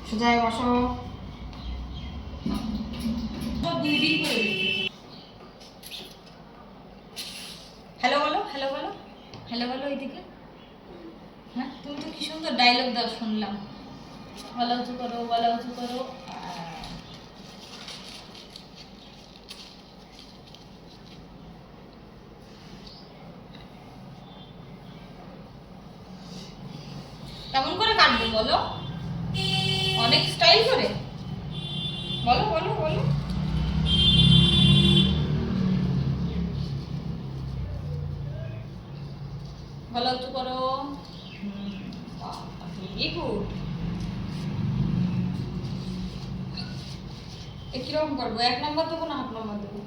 সোজায় বসো। দুই দিন করে হ্যালো বলো, হ্যালো বলো, হ্যালো বলো এইদিকে। হ্যাঁ, তুমি তো কি সুন্দর ডায়লগ দাও শুনলাম। বলা উঁচু করো, বলা উঁচু করো। কেমন করে কাটবো বলো, অনেক স্টাইল করে বলো বলো বলো। বলা উঁচু করো। Very good. কিরকম করবো, 1 নম্বর দেবো না হাফ নম্বর দেবো?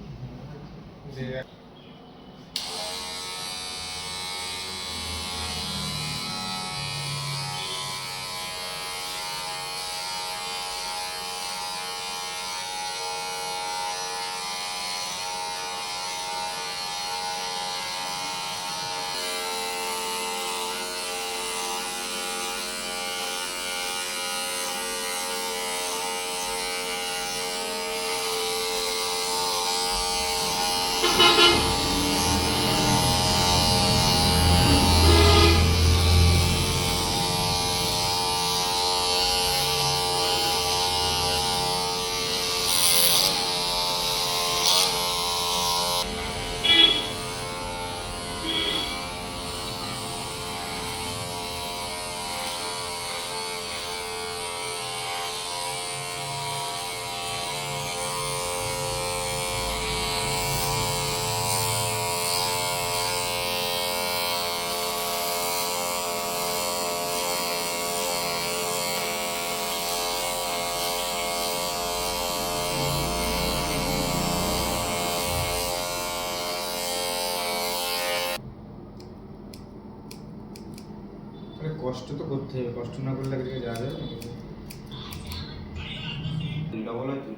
কষ্ট তো করতে হবে, কষ্ট না করলে আগে যাওয়া যাবে নাকি? डबल है तू।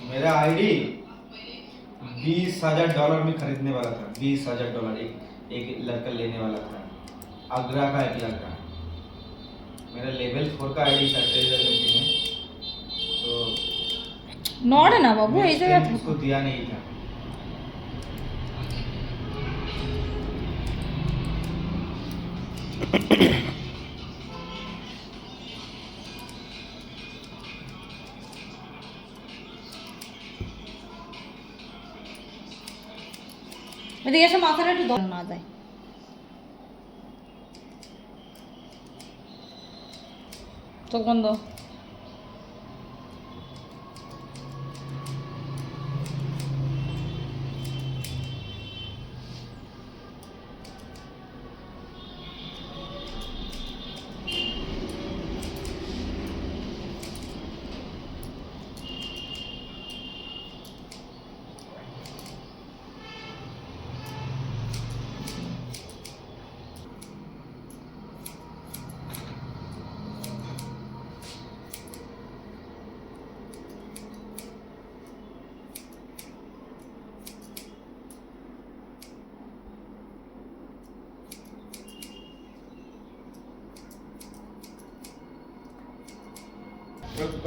मेरा आईडी $20,000 में खरीदने वाला था। $20,000 एक लड़का लेने वाला था, आगरा का एक लड़का। मेरा लेवल 4 का आईडी था ट्रेजर में, तो नॉड ना बाबू ऐसे बात उसको दिया नहीं था। এদিকে এসে মাথাটা একটু দম না যায়। চোখ বন্ধ।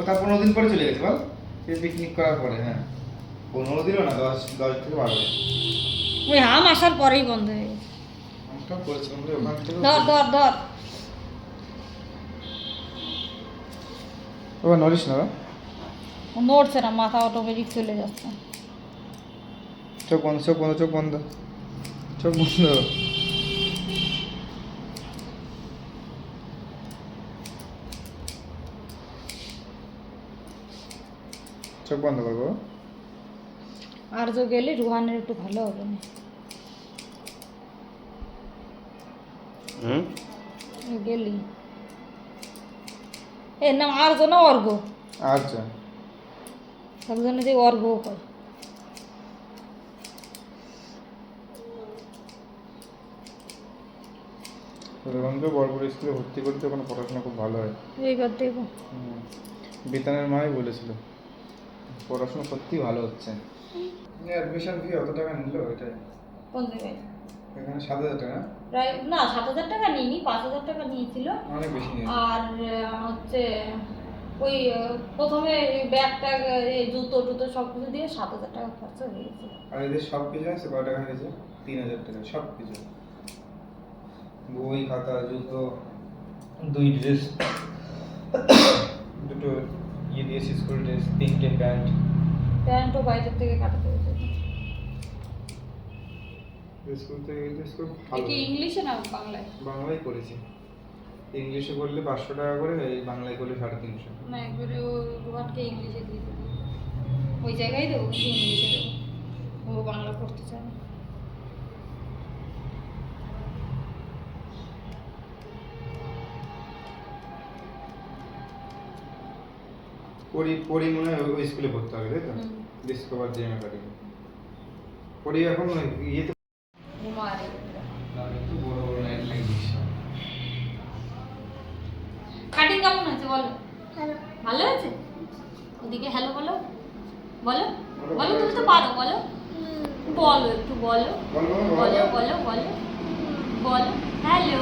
ওটা 15 দিন পরে চলে গেছে বল, সেই পিকনিক করার পরে। হ্যাঁ 15 দিনও না, 10 থেকে 12 দিন। ওই আম আসার পরেই বন্ধ হয়ে গেছে। আমটা করেছিলাম রে ওখান থেকে। ধর ধর ধর। বাবা নড়িস না, নড়ছে না, মাথা অটোমেটিক চলে যাচ্ছে। চোখ বন্ধ, চোখ বন্ধ, চোখ বন্ধ, চোখ বন্ধ। চোখ বন্ধ করবো। আর যে গেলে রুহানের একটু ভালো হবে না। গেলি এর নাম আর না অর্ঘ। আচ্ছা একজনে যে অর্ঘ কয়। রোহনকে বড় স্কুলে ভর্তি করতে, ওখানে পড়াশোনা খুব ভালো হয়। এই কর দেখো। বিতানের মাই বলেছিল পড়াশোনা সত্যি ভালো হচ্ছে। অ্যাডমিশন ফি অত টাকা নিল, এটাই কোন জায়গায়? এখানে 7,000 টাকা না? প্রায় না 7,000 টাকা নিইনি, 5,000 টাকা নিয়েছিল। অনেক বেশি নিয়েছে। আর হচ্ছে ওই প্রথমে ব্যাগ ট্যাগ জুতো টুতো সব কিছু দিয়ে 7,000 টাকা খরচা হয়ে গেছিল। আর এদের সব কিছু আছে কয় টাকা হয়েছে? 3,000 টাকা সব কিছু, বই খাতা জুতো, 2 ড্রেস, দুটো ইয়ে দিয়েছি স্কুল ড্রেস, 3টে প্যান্ট। প্যান্টও বাইরের থেকে কাটাতে হয়েছে। স্কুল থেকে স্কুল এ ভালো। কি ইংলিশে না বাংলায়? বাংলায় করেছি, ইংলিশে করলে 500 টাকা করে, এই বাংলায় করলে 350। না একবারে ও রোহানকে ইংলিশে দিয়ে দেবো, ওই জায়গায় দেবো কিন্তু ইংলিশে দেবো, ও বাংলা পড়তে চায় না। পড়ি মনে হয় ওই স্কুলে পড়তে হবে, তাই তো? হুম। ডিসকভার জেম একাডেমি। পড়ি এখন ইয়েতে ঘুমা রে। একটু বড় বড় লাইট লাগিয়েছি। কাটিং কেমন হয়েছে বলো? ভালো হয়েছে? ওদিকে হ্যালো বলো, বলো বলো, তুমি তো পারো, বলো বলো একটু বলো, বলো বলো বলো বলো বলো হ্যালো।